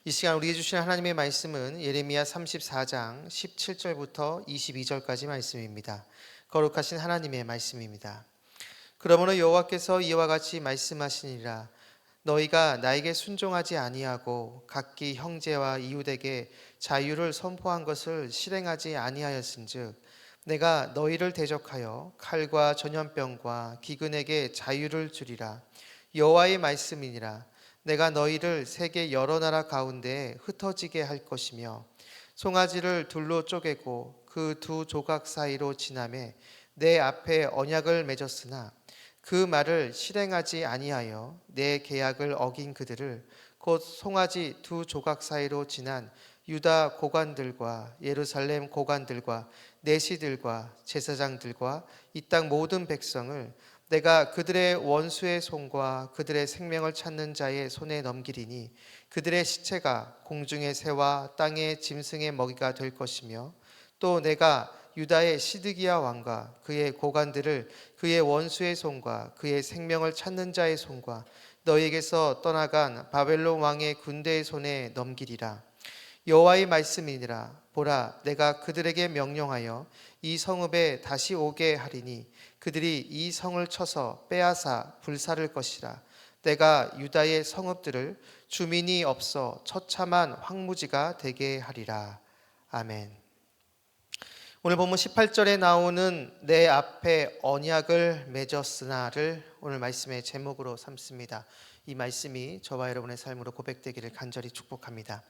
이 시간 우리에게 주신 하나님의 말씀은 예레미야 34장 17절부터 22절까지 말씀입니다. 거룩하신 하나님의 말씀입니다. 그러므로 여호와께서 이와 같이 말씀하시니라. 너희가 나에게 순종하지 아니하고 각기 형제와 이웃에게 자유를 선포한 것을 실행하지 아니하였은즉 내가 너희를 대적하여 칼과 전염병과 기근에게 자유를 주리라. 여호와의 말씀이니라. 내가 너희를 세계 여러 나라 가운데 흩어지게 할 것이며 송아지를 둘로 쪼개고 그 두 조각 사이로 지나매 내 앞에 언약을 맺었으나 그 말을 실행하지 아니하여 내 계약을 어긴 그들을 곧 송아지 두 조각 사이로 지난 유다 고관들과 예루살렘 고관들과 내시들과 제사장들과 이 땅 모든 백성을 내가 그들의 원수의 손과 그들의 생명을 찾는 자의 손에 넘기리니 그들의 시체가 공중의 새와 땅의 짐승의 먹이가 될 것이며 또 내가 유다의 시드기야 왕과 그의 고관들을 그의 원수의 손과 그의 생명을 찾는 자의 손과 너희에게서 떠나간 바벨론 왕의 군대의 손에 넘기리라. 여호와의 말씀이니라. 보라, 내가 그들에게 명령하여 이 성읍에 다시 오게 하리니 그들이 이 성을 쳐서 빼앗아 불사를 것이라. 내가 유다의 성읍들을 주민이 없어 처참한 황무지가 되게 하리라. 아멘. 오늘 본문 18절에 나오는 내 앞에 언약을 맺었으나를 오늘 말씀의 제목으로 삼습니다. 이 말씀이 저와 여러분의 삶으로 고백되기를 간절히 축복합니다.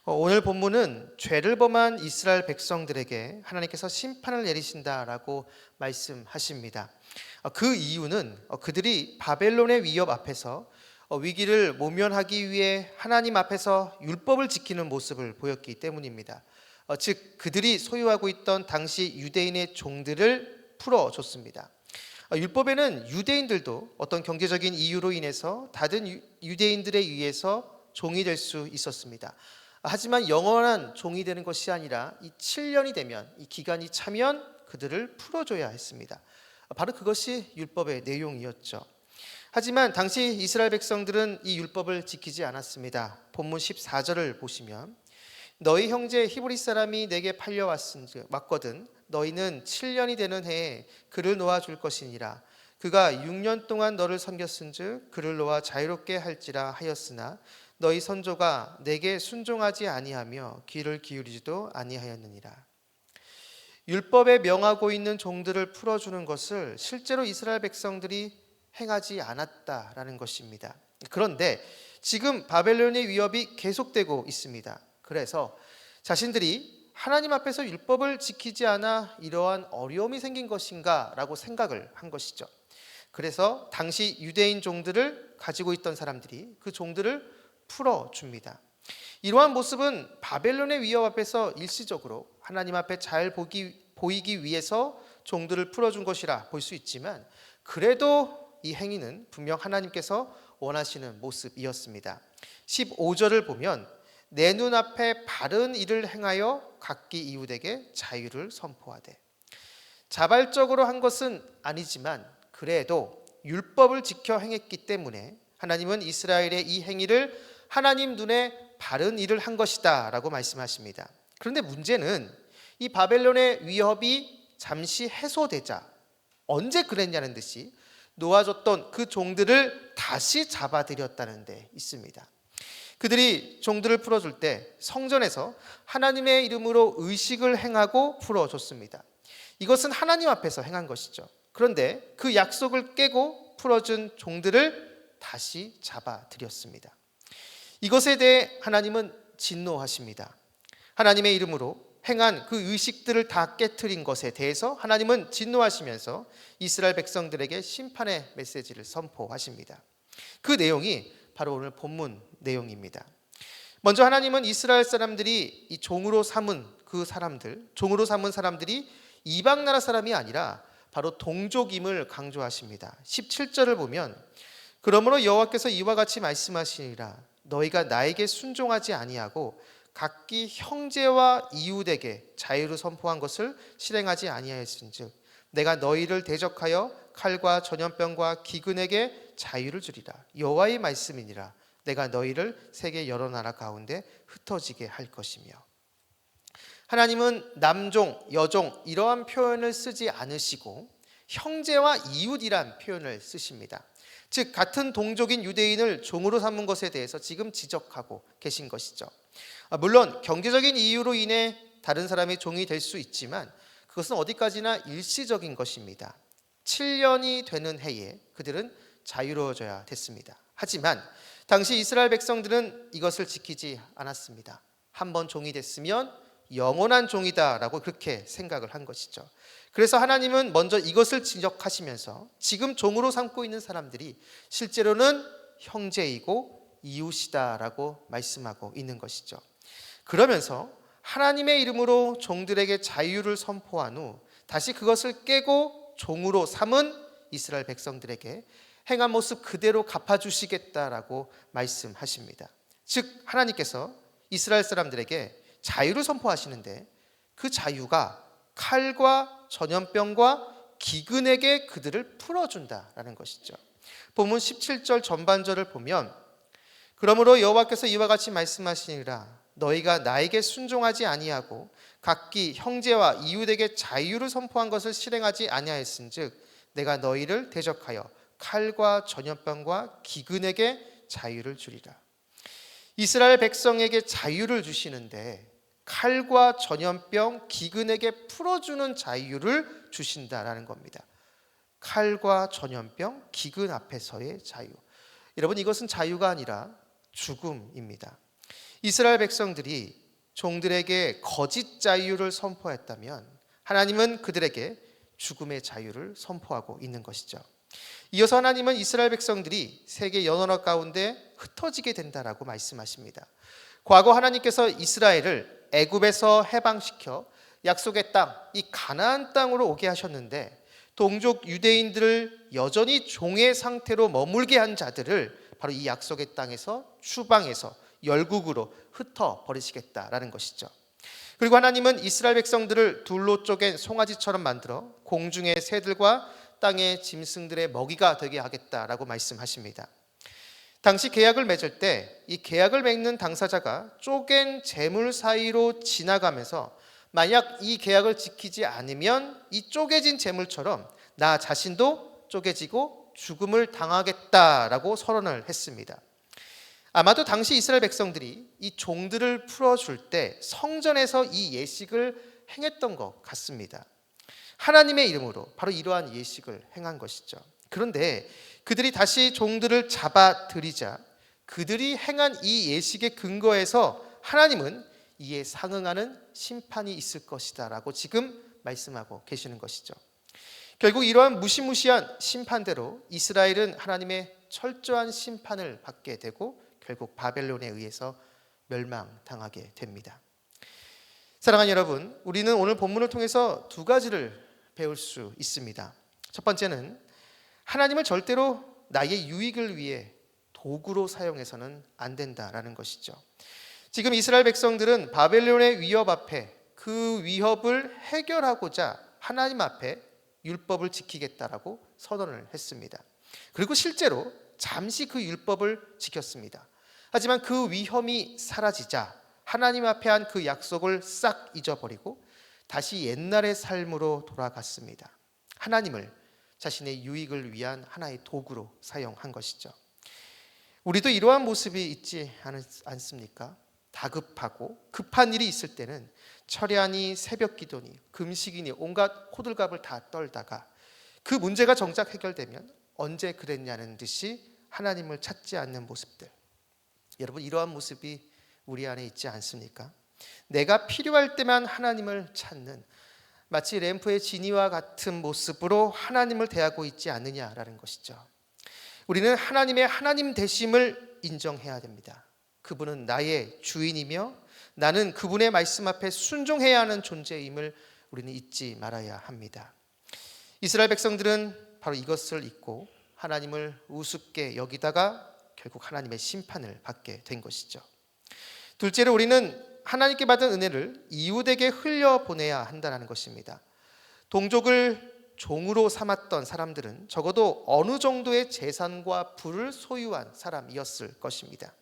오늘 본문은 죄를 범한 이스라엘 백성들에게 하나님께서 심판을 내리신다라고 말씀하십니다. 그 이유는 그들이 바벨론의 위협 앞에서 위기를 모면하기 위해 하나님 앞에서 율법을 지키는 모습을 보였기 때문입니다. 즉 그들이 소유하고 있던 당시 유대인의 종들을 풀어줬습니다. 율법에는 유대인들도 어떤 경제적인 이유로 인해서 다른 유대인들에 의해서 종이 될 수 있었습니다. 하지만 영원한 종이 되는 것이 아니라 이 7년이 되면, 이 기간이 차면 그들을 풀어줘야 했습니다. 바로 그것이 율법의 내용이었죠. 하지만 당시 이스라엘 백성들은 이 율법을 지키지 않았습니다. 본문 14절을 보시면 너희 형제 히브리 사람이 내게 왔거든 너희는 7년이 되는 해에 그를 놓아줄 것이니라. 그가 6년 동안 너를 섬겼은즉 그를 놓아 자유롭게 할지라 하였으나 너희 선조가 내게 순종하지 아니하며 귀를 기울이지도 아니하였느니라. 율법에 명하고 있는 종들을 풀어주는 것을 실제로 이스라엘 백성들이 행하지 않았다라는 것입니다. 그런데 지금 바벨론의 위협이 계속되고 있습니다. 그래서 자신들이 하나님 앞에서 율법을 지키지 않아 이러한 어려움이 생긴 것인가 라고 생각을 한 것이죠. 그래서 당시 유대인 종들을 가지고 있던 사람들이 그 종들을 풀어줍니다. 이러한 모습은 바벨론의 위협 앞에서 일시적으로 하나님 앞에 잘 보이기 위해서 종들을 풀어준 것이라 볼 수 있지만 그래도 이 행위는 분명 하나님께서 원하시는 모습이었습니다. 15절을 보면 내 눈앞에 바른 일을 행하여 각기 이웃에게 자유를 선포하되, 자발적으로 한 것은 아니지만 그래도 율법을 지켜 행했기 때문에 하나님은 이스라엘의 이 행위를 하나님 눈에 바른 일을 한 것이다 라고 말씀하십니다. 그런데 문제는 이 바벨론의 위협이 잠시 해소되자 언제 그랬냐는 듯이 놓아줬던 그 종들을 다시 잡아들였다는 데 있습니다. 그들이 종들을 풀어줄 때 성전에서 하나님의 이름으로 의식을 행하고 풀어줬습니다. 이것은 하나님 앞에서 행한 것이죠. 그런데 그 약속을 깨고 풀어준 종들을 다시 잡아들였습니다. 이것에 대해 하나님은 진노하십니다. 하나님의 이름으로 행한 그 의식들을 다 깨트린 것에 대해서 하나님은 진노하시면서 이스라엘 백성들에게 심판의 메시지를 선포하십니다. 그 내용이 바로 오늘 본문 내용입니다. 먼저 하나님은 이스라엘 사람들이 이 종으로 삼은 종으로 삼은 사람들이 이방 나라 사람이 아니라 바로 동족임을 강조하십니다. 17절을 보면 그러므로 여호와께서 이와 같이 말씀하시니라. 너희가 나에게 순종하지 아니하고 각기 형제와 이웃에게 자유를 선포한 것을 실행하지 아니하였은즉 내가 너희를 대적하여 칼과 전염병과 기근에게 자유를 주리라. 여호와의 말씀이니라. 내가 너희를 세계 여러 나라 가운데 흩어지게 할 것이며. 하나님은 남종, 여종 이러한 표현을 쓰지 않으시고 형제와 이웃이란 표현을 쓰십니다. 즉 같은 동족인 유대인을 종으로 삼은 것에 대해서 지금 지적하고 계신 것이죠. 물론 경제적인 이유로 인해 다른 사람의 종이 될 수 있지만 그것은 어디까지나 일시적인 것입니다. 7년이 되는 해에 그들은 자유로워져야 됐습니다. 하지만 당시 이스라엘 백성들은 이것을 지키지 않았습니다. 한번 종이 됐으면 영원한 종이다라고 그렇게 생각을 한 것이죠. 그래서 하나님은 먼저 이것을 지적하시면서 지금 종으로 삼고 있는 사람들이 실제로는 형제이고 이웃이다라고 말씀하고 있는 것이죠. 그러면서 하나님의 이름으로 종들에게 자유를 선포한 후 다시 그것을 깨고 종으로 삼은 이스라엘 백성들에게 행한 모습 그대로 갚아주시겠다라고 말씀하십니다. 즉 하나님께서 이스라엘 사람들에게 자유를 선포하시는데 그 자유가 칼과 전염병과 기근에게 그들을 풀어준다라는 것이죠. 본문 17절 전반절을 보면 그러므로 여호와께서 이와 같이 말씀하시니라 너희가 나에게 순종하지 아니하고 각기 형제와 이웃에게 자유를 선포한 것을 실행하지 아니하였은즉 내가 너희를 대적하여 칼과 전염병과 기근에게 자유를 주리라. 이스라엘 백성에게 자유를 주시는데 칼과 전염병, 기근에게 풀어주는 자유를 주신다라는 겁니다. 칼과 전염병, 기근 앞에서의 자유. 여러분 이것은 자유가 아니라 죽음입니다. 이스라엘 백성들이 종들에게 거짓 자유를 선포했다면 하나님은 그들에게 죽음의 자유를 선포하고 있는 것이죠. 이어서 하나님은 이스라엘 백성들이 세계 여러 나라 가운데 흩어지게 된다라고 말씀하십니다. 과거 하나님께서 이스라엘을 애굽에서 해방시켜 약속의 땅, 이 가나안 땅으로 오게 하셨는데 동족 유대인들을 여전히 종의 상태로 머물게 한 자들을 바로 이 약속의 땅에서 추방해서 열국으로 흩어버리시겠다라는 것이죠. 그리고 하나님은 이스라엘 백성들을 둘로 쪼갠 송아지처럼 만들어 공중의 새들과 땅의 짐승들의 먹이가 되게 하겠다라고 말씀하십니다. 당시 계약을 맺을 때 이 계약을 맺는 당사자가 쪼갠 재물 사이로 지나가면서 만약 이 계약을 지키지 않으면 이 쪼개진 재물처럼 나 자신도 쪼개지고 죽음을 당하겠다라고 선언을 했습니다. 아마도 당시 이스라엘 백성들이 이 종들을 풀어줄 때 성전에서 이 예식을 행했던 것 같습니다. 하나님의 이름으로 바로 이러한 예식을 행한 것이죠. 그런데 그들이 다시 종들을 잡아들이자 그들이 행한 이 예식의 근거에서 하나님은 이에 상응하는 심판이 있을 것이다 라고 지금 말씀하고 계시는 것이죠. 결국 이러한 무시무시한 심판대로 이스라엘은 하나님의 철저한 심판을 받게 되고 결국 바벨론에 의해서 멸망당하게 됩니다. 사랑하는 여러분, 우리는 오늘 본문을 통해서 두 가지를 배울 수 있습니다. 첫 번째는 하나님을 절대로 나의 유익을 위해 도구로 사용해서는 안 된다라는 것이죠. 지금 이스라엘 백성들은 바벨론의 위협 앞에 그 위협을 해결하고자 하나님 앞에 율법을 지키겠다라고 선언을 했습니다. 그리고 실제로 잠시 그 율법을 지켰습니다. 하지만 그 위험이 사라지자 하나님 앞에 한 그 약속을 싹 잊어버리고 다시 옛날의 삶으로 돌아갔습니다. 하나님을 자신의 유익을 위한 하나의 도구로 사용한 것이죠. 우리도 이러한 모습이 있지 않습니까? 다급하고 급한 일이 있을 때는 철야니 새벽 기도니 금식이니 온갖 호들갑을 다 떨다가 그 문제가 정작 해결되면 언제 그랬냐는 듯이 하나님을 찾지 않는 모습들. 여러분 이러한 모습이 우리 안에 있지 않습니까? 내가 필요할 때만 하나님을 찾는 마치 램프의 지니와 같은 모습으로 하나님을 대하고 있지 않느냐라는 것이죠. 우리는 하나님의 하나님 되심을 인정해야 됩니다. 그분은 나의 주인이며 나는 그분의 말씀 앞에 순종해야 하는 존재임을 우리는 잊지 말아야 합니다. 이스라엘 백성들은 바로 이것을 잊고 하나님을 우습게 여기다가 결국 하나님의 심판을 받게 된 것이죠. 둘째로 우리는 하나님께 받은 은혜를 이웃에게 흘려보내야 한다는 것입니다. 동족을 종으로 삼았던 사람들은 적어도 어느 정도의 재산과 부를 소유한 사람이었을 것입니다.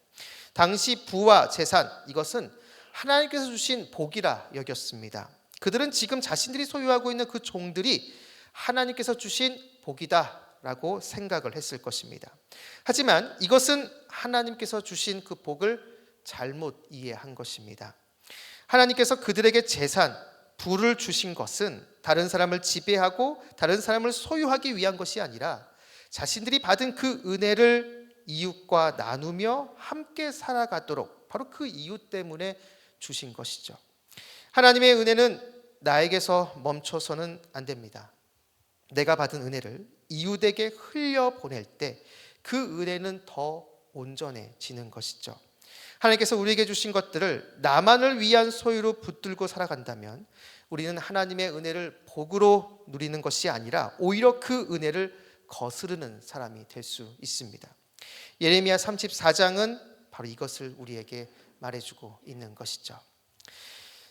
당시 부와 재산, 이것은 하나님께서 주신 복이라 여겼습니다. 그들은 지금 자신들이 소유하고 있는 그 종들이 하나님께서 주신 복이다라고 생각을 했을 것입니다. 하지만 이것은 하나님께서 주신 그 복을 잘못 이해한 것입니다. 하나님께서 그들에게 재산, 부를 주신 것은 다른 사람을 지배하고 다른 사람을 소유하기 위한 것이 아니라 자신들이 받은 그 은혜를 이웃과 나누며 함께 살아가도록 바로 그 이유 때문에 주신 것이죠. 하나님의 은혜는 나에게서 멈춰서는 안 됩니다. 내가 받은 은혜를 이웃에게 흘려보낼 때 그 은혜는 더 온전해지는 것이죠. 하나님께서 우리에게 주신 것들을 나만을 위한 소유로 붙들고 살아간다면 우리는 하나님의 은혜를 복으로 누리는 것이 아니라 오히려 그 은혜를 거스르는 사람이 될 수 있습니다. 예레미야 34장은 바로 이것을 우리에게 말해주고 있는 것이죠.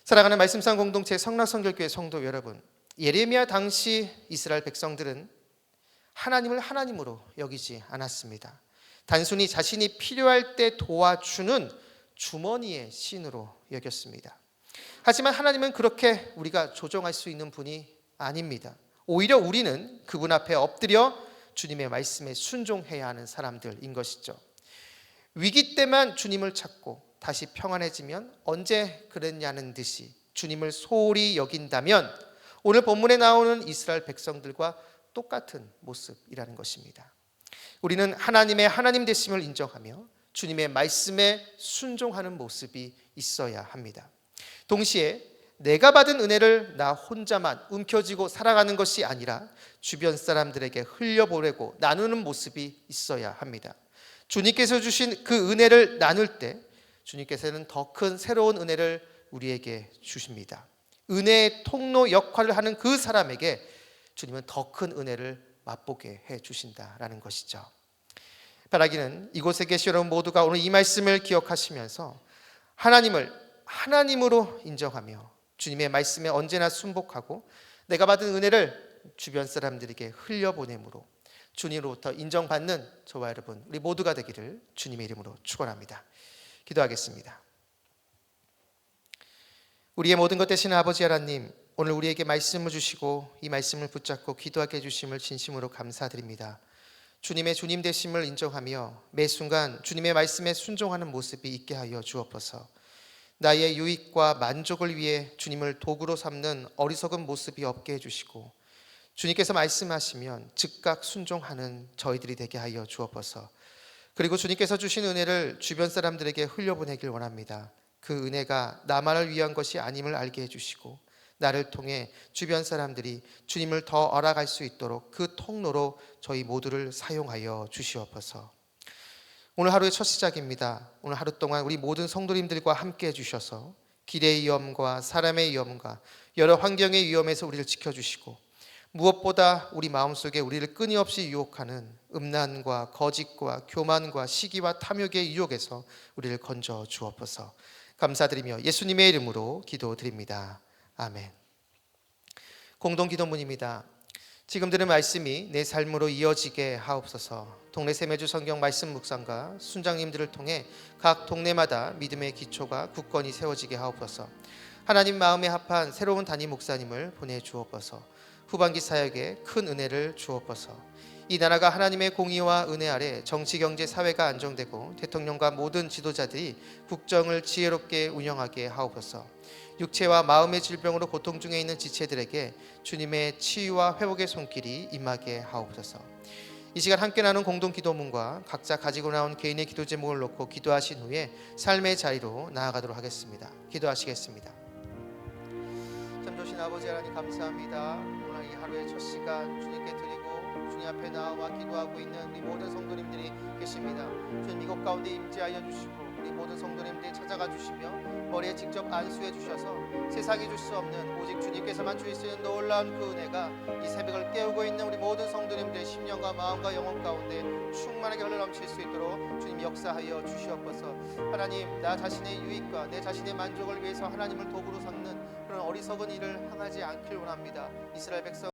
사랑하는 말씀상 공동체 성락성결교회 성도 여러분, 예레미야 당시 이스라엘 백성들은 하나님을 하나님으로 여기지 않았습니다. 단순히 자신이 필요할 때 도와주는 주머니의 신으로 여겼습니다. 하지만 하나님은 그렇게 우리가 조종할 수 있는 분이 아닙니다. 오히려 우리는 그분 앞에 엎드려 주님의 말씀에 순종해야 하는 사람들인 것이죠. 위기 때만 주님을 찾고 다시 평안해지면 언제 그랬냐는 듯이 주님을 소홀히 여긴다면 오늘 본문에 나오는 이스라엘 백성들과 똑같은 모습이라는 것입니다. 우리는 하나님의 하나님 되심을 인정하며 주님의 말씀에 순종하는 모습이 있어야 합니다. 동시에 내가 받은 은혜를 나 혼자만 움켜쥐고 살아가는 것이 아니라 주변 사람들에게 흘려보내고 나누는 모습이 있어야 합니다. 주님께서 주신 그 은혜를 나눌 때 주님께서는 더 큰 새로운 은혜를 우리에게 주십니다. 은혜의 통로 역할을 하는 그 사람에게 주님은 더 큰 은혜를 맛보게 해 주신다라는 것이죠. 바라기는 이곳에 계신 여러분 모두가 오늘 이 말씀을 기억하시면서 하나님을 하나님으로 인정하며 주님의 말씀에 언제나 순복하고 내가 받은 은혜를 주변 사람들에게 흘려보내므로 주님으로부터 인정받는 저와 여러분 우리 모두가 되기를 주님의 이름으로 축원합니다. 기도하겠습니다. 우리의 모든 것 되시는 아버지 하나님, 오늘 우리에게 말씀을 주시고 이 말씀을 붙잡고 기도하게 해주심을 진심으로 감사드립니다. 주님의 주님 되심을 인정하며 매 순간 주님의 말씀에 순종하는 모습이 있게 하여 주옵소서. 나의 유익과 만족을 위해 주님을 도구로 삼는 어리석은 모습이 없게 해주시고 주님께서 말씀하시면 즉각 순종하는 저희들이 되게 하여 주옵소서. 그리고 주님께서 주신 은혜를 주변 사람들에게 흘려보내길 원합니다. 그 은혜가 나만을 위한 것이 아님을 알게 해주시고 나를 통해 주변 사람들이 주님을 더 알아갈 수 있도록 그 통로로 저희 모두를 사용하여 주시옵소서. 오늘 하루의 첫 시작입니다. 오늘 하루 동안 우리 모든 성도님들과 함께 해주셔서 길의 위험과 사람의 위험과 여러 환경의 위험에서 우리를 지켜주시고 무엇보다 우리 마음속에 우리를 끊임없이 유혹하는 음란과 거짓과 교만과 시기와 탐욕의 유혹에서 우리를 건져 주옵소서. 감사드리며 예수님의 이름으로 기도드립니다. 아멘. 공동기도문입니다. 지금 들은 말씀이 내 삶으로 이어지게 하옵소서. 동네 세매주 성경 말씀 묵상과 순장님들을 통해 각 동네마다 믿음의 기초가 굳건히 세워지게 하옵소서. 하나님 마음에 합한 새로운 담임 목사님을 보내주옵소서. 후반기 사역에 큰 은혜를 주옵소서. 이 나라가 하나님의 공의와 은혜 아래 정치, 경제, 사회가 안정되고 대통령과 모든 지도자들이 국정을 지혜롭게 운영하게 하옵소서. 육체와 마음의 질병으로 고통 중에 있는 지체들에게 주님의 치유와 회복의 손길이 임하게 하옵소서. 이 시간 함께 나눈 공동 기도문과 각자 가지고 나온 개인의 기도 제목을 놓고 기도하신 후에 삶의 자리로 나아가도록 하겠습니다. 기도하시겠습니다. 참 좋으신 아버지 하나님 감사합니다. 오늘 이 하루의 첫 시간 주님께 드리고 주님 앞에 나와 기도하고 있는 우리 모든 성도님들이 계십니다. 주님 이곳 가운데 임재하여 주시고 우리 모든 성도님들이 찾아가 주시며 머리에 직접 안수해 주셔서 세상이 줄 수 없는 오직 주님께서만 주실 수 있는 놀라운 그 은혜가 이 새벽을 깨우고 있는 우리 모든 성도님들의 심령과 마음과 영혼 가운데 충만하게 흘러넘칠 수 있도록 주님 역사하여 주시옵소서. 하나님, 나 자신의 유익과 내 자신의 만족을 위해서 하나님을 도구로 삼는 그런 어리석은 일을 행하지 않길 원합니다. 이스라엘 백성